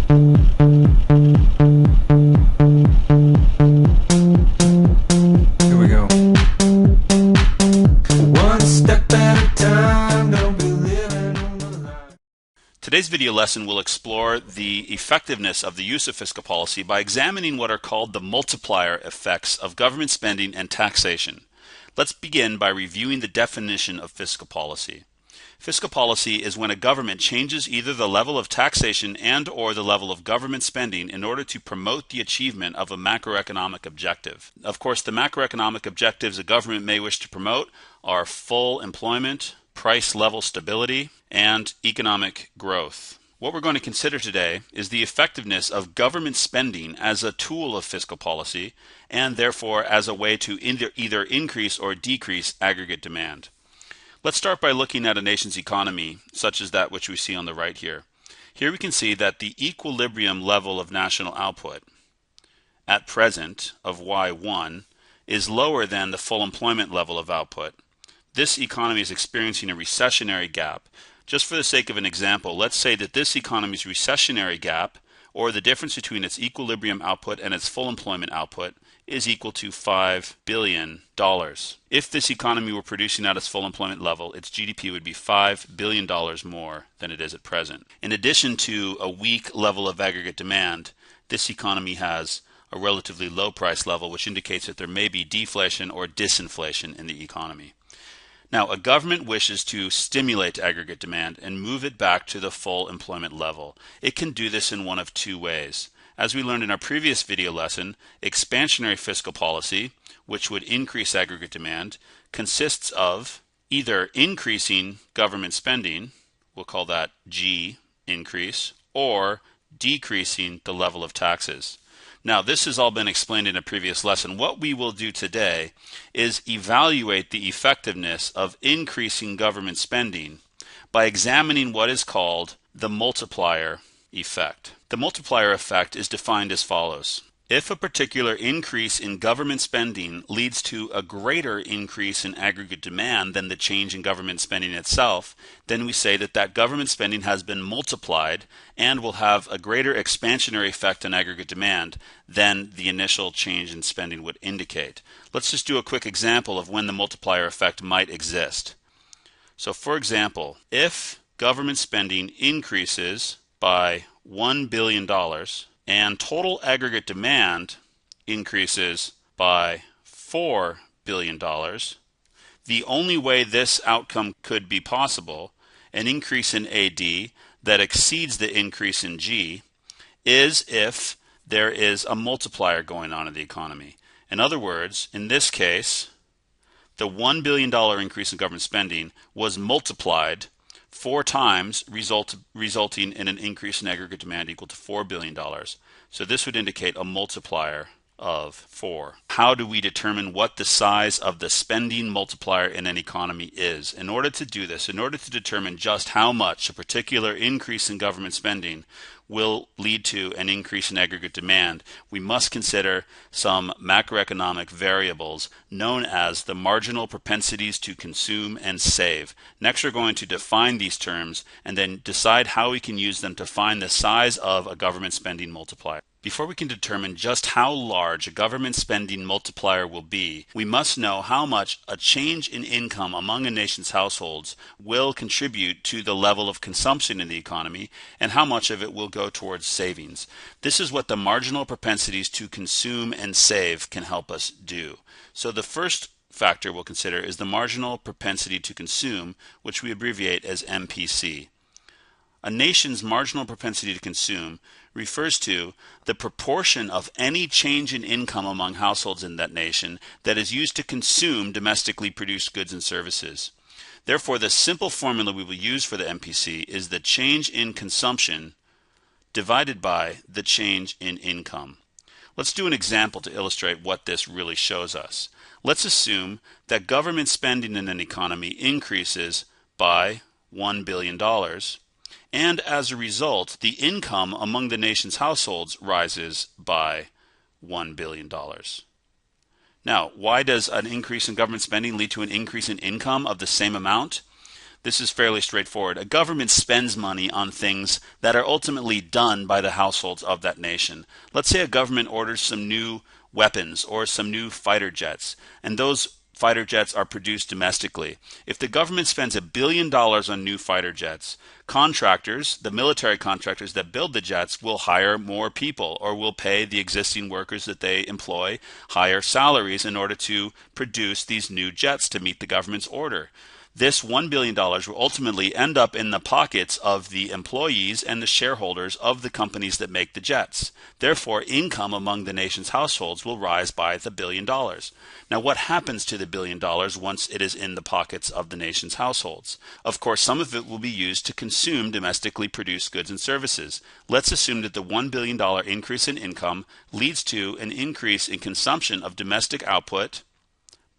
Here we go. One step at a time, don't be living on the line. Today's video lesson will explore the effectiveness of the use of fiscal policy by examining what are called the multiplier effects of government spending and taxation. Let's begin by reviewing the definition of fiscal policy. Fiscal policy is when a government changes either the level of taxation and/or the level of government spending in order to promote the achievement of a macroeconomic objective. Of course, the macroeconomic objectives a government may wish to promote are full employment, price level stability, and economic growth. What we're going to consider today is the effectiveness of government spending as a tool of fiscal policy and therefore as a way to either increase or decrease aggregate demand. Let's start by looking at a nation's economy, such as that which we see on the right here. Here we can see that the equilibrium level of national output at present of Y1 is lower than the full employment level of output. This economy is experiencing a recessionary gap. Just for the sake of an example, let's say that this economy's recessionary gap, or the difference between its equilibrium output and its full employment output, is equal to $5 billion. If this economy were producing at its full employment level, its GDP would be $5 billion more than it is at present. In addition to a weak level of aggregate demand, this economy has a relatively low price level, which indicates that there may be deflation or disinflation in the economy. Now, a government wishes to stimulate aggregate demand and move it back to the full employment level. It can do this in one of two ways. As we learned in our previous video lesson, expansionary fiscal policy, which would increase aggregate demand, consists of either increasing government spending, we'll call that G increase, or decreasing the level of taxes. Now, this has all been explained in a previous lesson. What we will do today is evaluate the effectiveness of increasing government spending by examining what is called the multiplier effect. The multiplier effect is defined as follows. If a particular increase in government spending leads to a greater increase in aggregate demand than the change in government spending itself, then we say that that government spending has been multiplied and will have a greater expansionary effect on aggregate demand than the initial change in spending would indicate. Let's just do a quick example of when the multiplier effect might exist. So for example, if government spending increases by $1 billion and total aggregate demand increases by $4 billion, the only way this outcome could be possible, an increase in AD that exceeds the increase in G, is if there is a multiplier going on in the economy. In other words, in this case, the $1 billion increase in government spending was multiplied 4 times, resulting in an increase in aggregate demand equal to $4 billion. So this would indicate a multiplier of 4. How do we determine what the size of the spending multiplier in an economy is? In order to do this, in order to determine just how much a particular increase in government spending will lead to an increase in aggregate demand, we must consider some macroeconomic variables known as the marginal propensities to consume and save. Next, we're going to define these terms and then decide how we can use them to find the size of a government spending multiplier. Before we can determine just how large a government spending multiplier will be, we must know how much a change in income among a nation's households will contribute to the level of consumption in the economy and how much of it will go towards savings. This is what the marginal propensities to consume and save can help us do. So the first factor we'll consider is the marginal propensity to consume, which we abbreviate as MPC. A nation's marginal propensity to consume refers to the proportion of any change in income among households in that nation that is used to consume domestically produced goods and services. Therefore, the simple formula we will use for the MPC is the change in consumption divided by the change in income. Let's do an example to illustrate what this really shows us. Let's assume that government spending in an economy increases by $1 billion. And as a result, the income among the nation's households rises by $1 billion. Now, why does an increase in government spending lead to an increase in income of the same amount? This is fairly straightforward. A government spends money on things that are ultimately done by the households of that nation. Let's say a government orders some new weapons or some new fighter jets, and those fighter jets are produced domestically. If the government spends $1 billion on new fighter jets, contractors, the military contractors that build the jets, will hire more people or will pay the existing workers that they employ higher salaries in order to produce these new jets to meet the government's order. This $1 billion will ultimately end up in the pockets of the employees and the shareholders of the companies that make the jets. Therefore, income among the nation's households will rise by the $1 billion. Now, what happens to the $1 billion once it is in the pockets of the nation's households? Of course, some of it will be used to consume domestically produced goods and services. Let's assume that the $1 billion increase in income leads to an increase in consumption of domestic output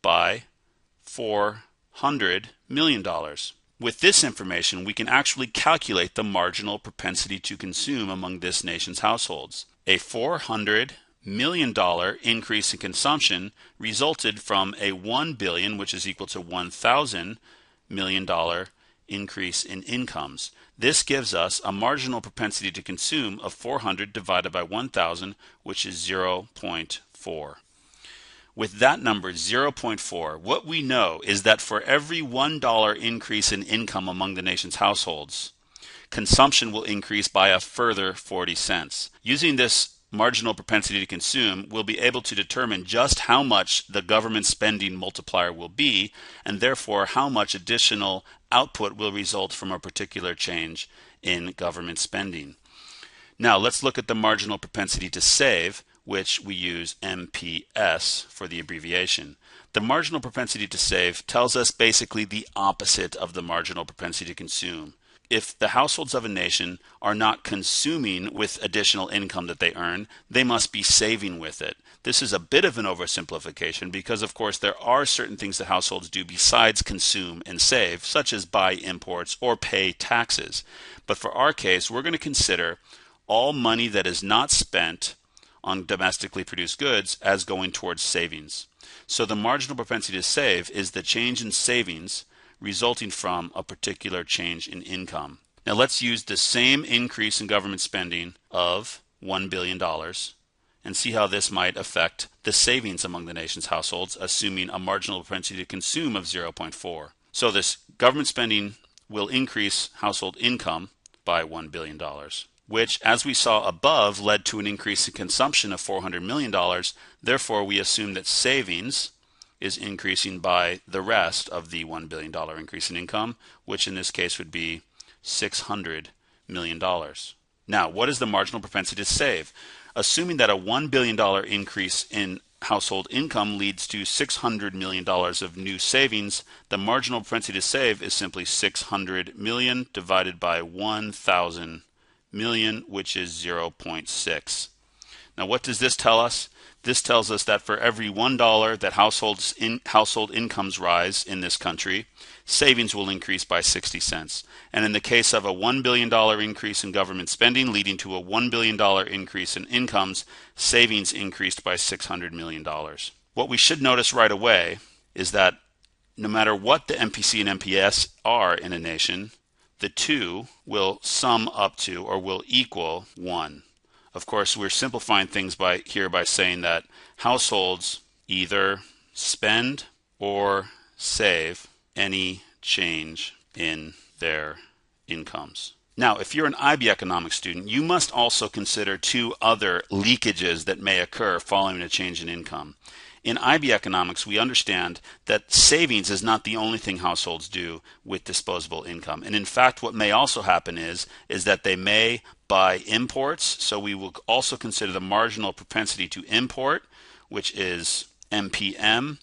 by $400 million. With this information, we can actually calculate the marginal propensity to consume among this nation's households. A $400 million increase in consumption resulted from a $1 billion, which is equal to $1,000 million increase in incomes. This gives us a marginal propensity to consume of 400 divided by 1,000, which is 0.4. With that number, 0.4, what we know is that for every $1 increase in income among the nation's households, consumption will increase by a further 40 cents. Using this marginal propensity to consume, we'll be able to determine just how much the government spending multiplier will be, and therefore how much additional output will result from a particular change in government spending. Now let's look at the marginal propensity to save, which we use MPS for the abbreviation. The marginal propensity to save tells us basically the opposite of the marginal propensity to consume. If the households of a nation are not consuming with additional income that they earn, they must be saving with it. This is a bit of an oversimplification because, of course, there are certain things that households do besides consume and save, such as buy imports or pay taxes. But for our case, we're going to consider all money that is not spent on domestically produced goods as going towards savings. So the marginal propensity to save is the change in savings resulting from a particular change in income. Now let's use the same increase in government spending of $1 billion and see how this might affect the savings among the nation's households, assuming a marginal propensity to consume of 0.4. So this government spending will increase household income by $1 billion. Which, as we saw above, led to an increase in consumption of $400 million. Therefore, we assume that savings is increasing by the rest of the $1 billion increase in income, which in this case would be $600 million. Now, what is the marginal propensity to save? Assuming that a $1 billion increase in household income leads to $600 million of new savings, the marginal propensity to save is simply 600 million divided by 1,000 million, which is 0.6. Now what does this tell us? This tells us that for every $1 that household incomes rise in this country, savings will increase by 60 cents. And in the case of a $1 billion increase in government spending leading to a $1 billion increase in incomes, savings increased by $600 million. What we should notice right away is that no matter what the MPC and MPS are in a nation, the two will sum up to or will equal 1. Of course, we're simplifying things by saying that households either spend or save any change in their incomes. Now, if you're an IB economics student, you must also consider two other leakages that may occur following a change in income. In IB economics, we understand that savings is not the only thing households do with disposable income. And in fact, what may also happen is that they may buy imports. So we will also consider the marginal propensity to import, which is MPM.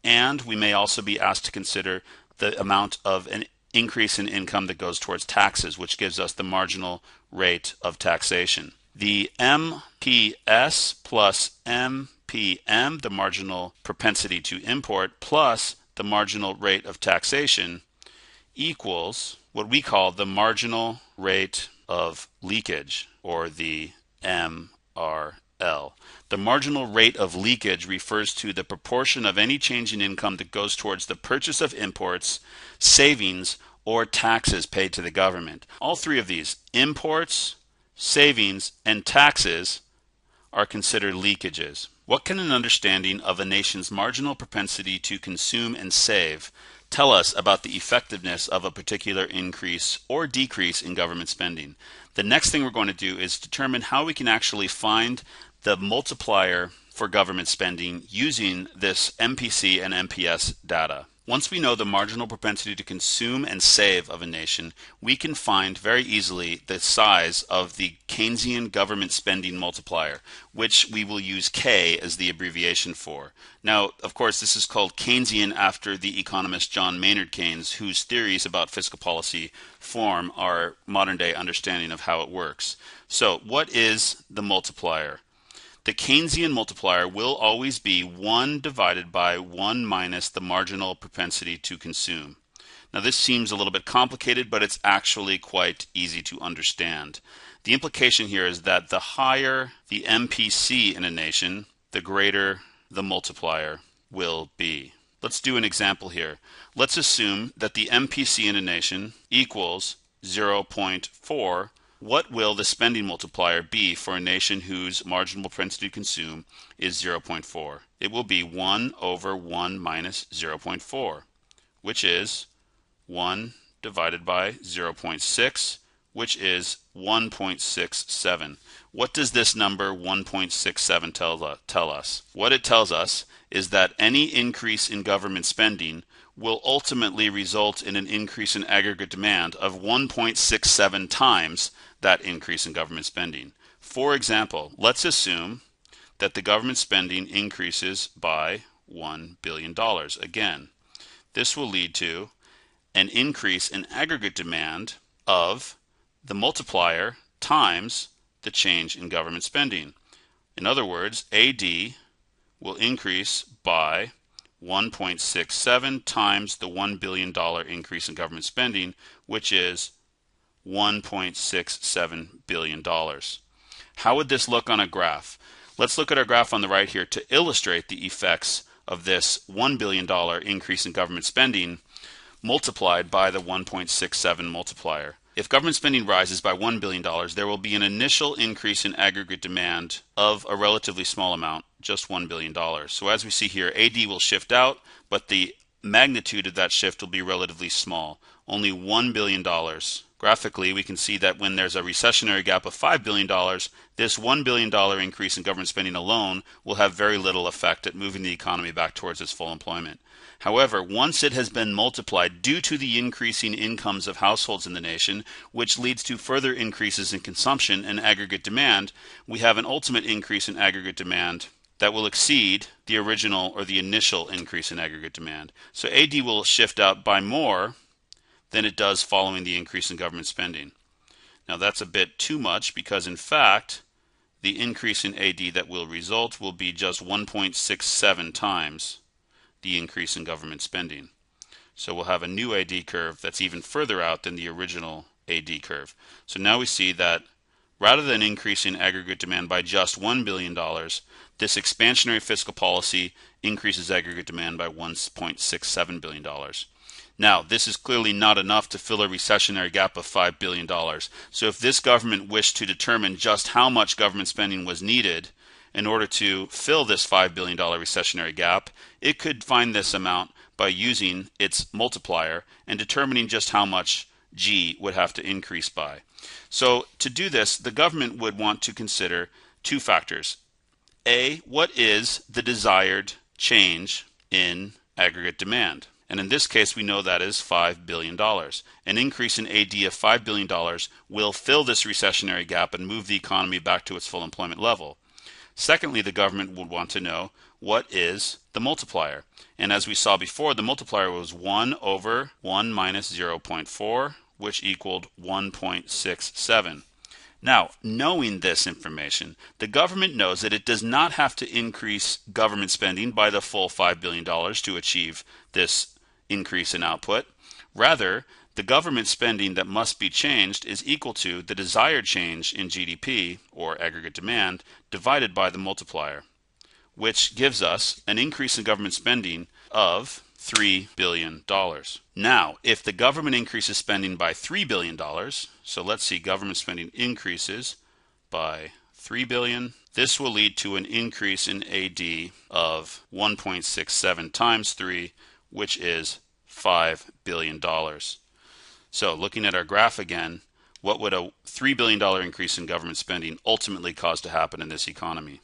And we may also be asked to consider the amount of an increase in income that goes towards taxes, which gives us the marginal rate of taxation. The MPS plus MPM, the marginal propensity to import, plus the marginal rate of taxation equals what we call the marginal rate of leakage, or the MRL. The marginal rate of leakage refers to the proportion of any change in income that goes towards the purchase of imports, savings, or taxes paid to the government. All three of these, imports, savings, and taxes, are considered leakages. What can an understanding of a nation's marginal propensity to consume and save tell us about the effectiveness of a particular increase or decrease in government spending? The next thing we're going to do is determine how we can actually find the multiplier for government spending using this MPC and MPS data. Once we know the marginal propensity to consume and save of a nation, we can find very easily the size of the Keynesian government spending multiplier, which we will use K as the abbreviation for. Now, of course, this is called Keynesian after the economist John Maynard Keynes, whose theories about fiscal policy form our modern-day understanding of how it works. So, what is the multiplier? The Keynesian multiplier will always be 1 divided by 1 minus the marginal propensity to consume. Now this seems a little bit complicated, but it's actually quite easy to understand. The implication here is that the higher the MPC in a nation, the greater the multiplier will be. Let's do an example here. Let's assume that the MPC in a nation equals 0.4. What will the spending multiplier be for a nation whose marginal propensity to consume is 0.4? It will be 1 over 1 minus 0.4, which is 1 divided by 0.6, which is 1.67. What does this number 1.67 tell us? What it tells us is that any increase in government spending will ultimately result in an increase in aggregate demand of 1.67 times that increase in government spending. For example, let's assume that the government spending increases by $1 billion. Again, this will lead to an increase in aggregate demand of the multiplier times the change in government spending. In other words, AD will increase by 1.67 times the $1 billion increase in government spending, which is $1.67 billion. How would this look on a graph? Let's look at our graph on the right here to illustrate the effects of this $1 billion increase in government spending multiplied by the 1.67 multiplier. If government spending rises by $1 billion, there will be an initial increase in aggregate demand of a relatively small amount, just $1 billion. So as we see here, AD will shift out, but the magnitude of that shift will be relatively small, only $1 billion. Graphically, we can see that when there's a recessionary gap of $5 billion, this $1 billion increase in government spending alone will have very little effect at moving the economy back towards its full employment. However, once it has been multiplied due to the increasing incomes of households in the nation, which leads to further increases in consumption and aggregate demand, we have an ultimate increase in aggregate demand that will exceed the original or the initial increase in aggregate demand. So AD will shift out by more than it does following the increase in government spending. Now that's a bit too much because in fact the increase in AD that will result will be just 1.67 times the increase in government spending. So we'll have a new AD curve that's even further out than the original AD curve. So now we see that rather than increasing aggregate demand by just $1 billion, this expansionary fiscal policy increases aggregate demand by $1.67 billion. Now, this is clearly not enough to fill a recessionary gap of $5 billion. So if this government wished to determine just how much government spending was needed in order to fill this $5 billion recessionary gap, it could find this amount by using its multiplier and determining just how much G would have to increase by. So to do this, the government would want to consider two factors. A, what is the desired change in aggregate demand? And in this case, we know that is $5 billion. An increase in AD of $5 billion will fill this recessionary gap and move the economy back to its full employment level. Secondly, the government would want to know what is the multiplier. And as we saw before, the multiplier was 1 over 1 minus 0.4, which equaled 1.67. Now, knowing this information, the government knows that it does not have to increase government spending by the full $5 billion to achieve this increase in output. Rather, the government spending that must be changed is equal to the desired change in GDP, or aggregate demand, divided by the multiplier, which gives us an increase in government spending of $3 billion. Now, if the government increases spending by $3 billion, so let's see, government spending increases by $3 billion, this will lead to an increase in AD of 1.67 times 3, which is $5 billion. So looking at our graph again, what would a $3 billion increase in government spending ultimately cause to happen in this economy?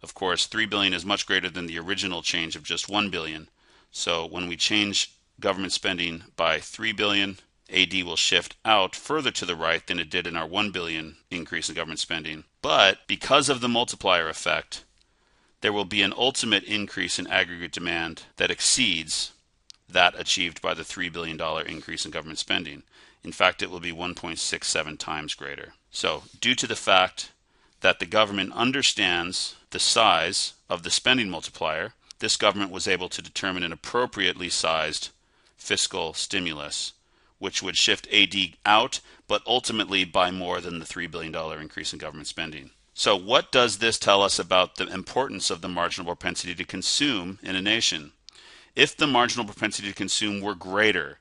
Of course, $3 billion is much greater than the original change of just $1 billion. So when we change government spending by $3 billion, AD will shift out further to the right than it did in our $1 billion increase in government spending. But because of the multiplier effect, there will be an ultimate increase in aggregate demand that exceeds that achieved by the $3 billion increase in government spending. In fact, it will be 1.67 times greater. So, due to the fact that the government understands the size of the spending multiplier, this government was able to determine an appropriately sized fiscal stimulus, which would shift AD out, but ultimately by more than the $3 billion increase in government spending. So what does this tell us about the importance of the marginal propensity to consume in a nation? If the marginal propensity to consume were greater,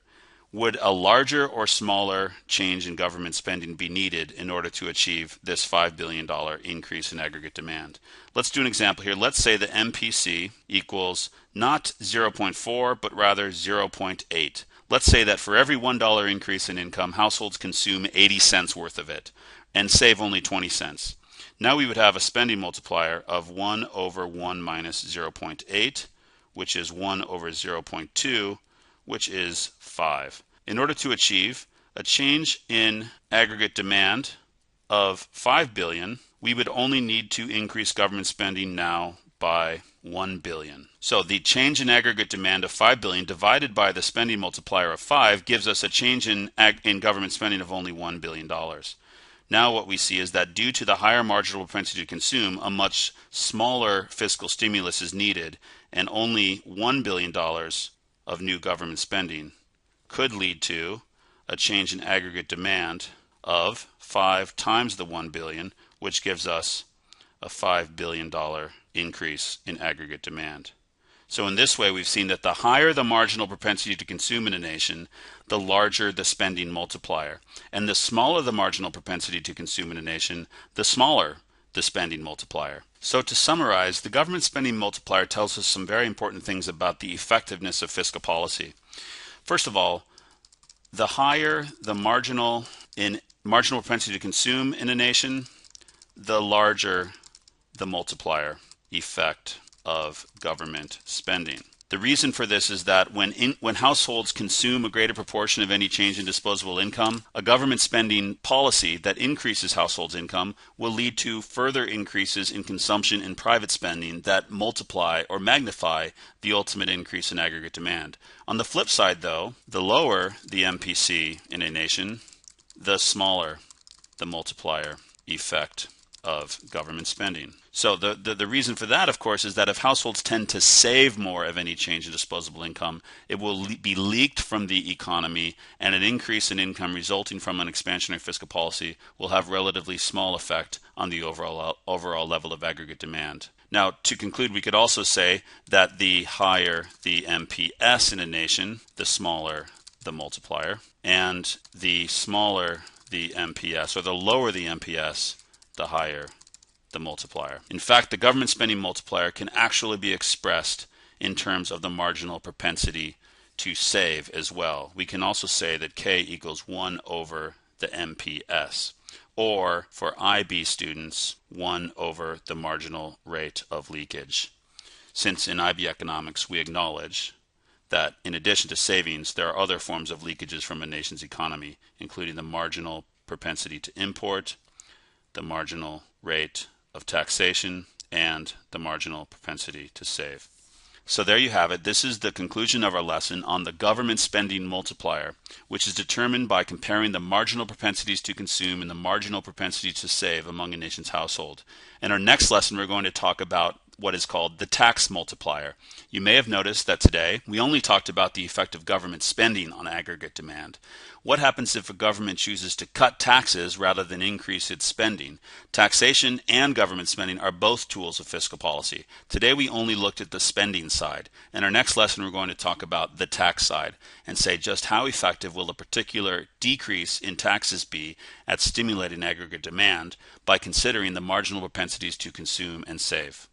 would a larger or smaller change in government spending be needed in order to achieve this $5 billion increase in aggregate demand? Let's do an example here. Let's say the MPC equals not 0.4, but rather 0.8. Let's say that for every $1 increase in income, households consume 80 cents worth of it and save only 20 cents. Now we would have a spending multiplier of 1 over 1 minus 0.8, which is 1 over 0.2, which is 5. In order to achieve a change in aggregate demand of $5 billion, we would only need to increase government spending now by $1 billion. So the change in aggregate demand of $5 billion divided by the spending multiplier of 5 gives us a change in government spending of only $1 billion. Now what we see is that due to the higher marginal propensity to consume, a much smaller fiscal stimulus is needed, and only $1 billion of new government spending could lead to a change in aggregate demand of 5 times the 1 billion, which gives us a $5 billion increase in aggregate demand. So in this way, we've seen that the higher the marginal propensity to consume in a nation, the larger the spending multiplier. And the smaller the marginal propensity to consume in a nation, the smaller the spending multiplier. So to summarize, the government spending multiplier tells us some very important things about the effectiveness of fiscal policy. First of all, the higher the marginal propensity to consume in a nation, the larger the multiplier effect of government spending. The reason for this is that when households consume a greater proportion of any change in disposable income, a government spending policy that increases households' income will lead to further increases in consumption and private spending that multiply or magnify the ultimate increase in aggregate demand. On the flip side, though, the lower the MPC in a nation, the smaller the multiplier effect of government spending. So the reason for that, of course, is that if households tend to save more of any change in disposable income, it will be leaked from the economy, and an increase in income resulting from an expansionary fiscal policy will have relatively small effect on the overall level of aggregate demand. Now, to conclude, we could also say that the higher the MPS in a nation, the smaller the multiplier, and the smaller the MPS, or the lower the MPS, the higher the multiplier. In fact, the government spending multiplier can actually be expressed in terms of the marginal propensity to save as well. We can also say that K equals 1 over the MPS, or for IB students, 1 over the marginal rate of leakage. Since in IB economics we acknowledge that in addition to savings, there are other forms of leakages from a nation's economy, including the marginal propensity to import, the marginal rate of taxation, and the marginal propensity to save. So there you have it. This is the conclusion of our lesson on the government spending multiplier, which is determined by comparing the marginal propensities to consume and the marginal propensity to save among a nation's household. In our next lesson, we're going to talk about what is called the tax multiplier. You may have noticed that today we only talked about the effect of government spending on aggregate demand. What happens if a government chooses to cut taxes rather than increase its spending? Taxation and government spending are both tools of fiscal policy. Today we only looked at the spending side. In our next lesson we're going to talk about the tax side and say just how effective will a particular decrease in taxes be at stimulating aggregate demand by considering the marginal propensities to consume and save.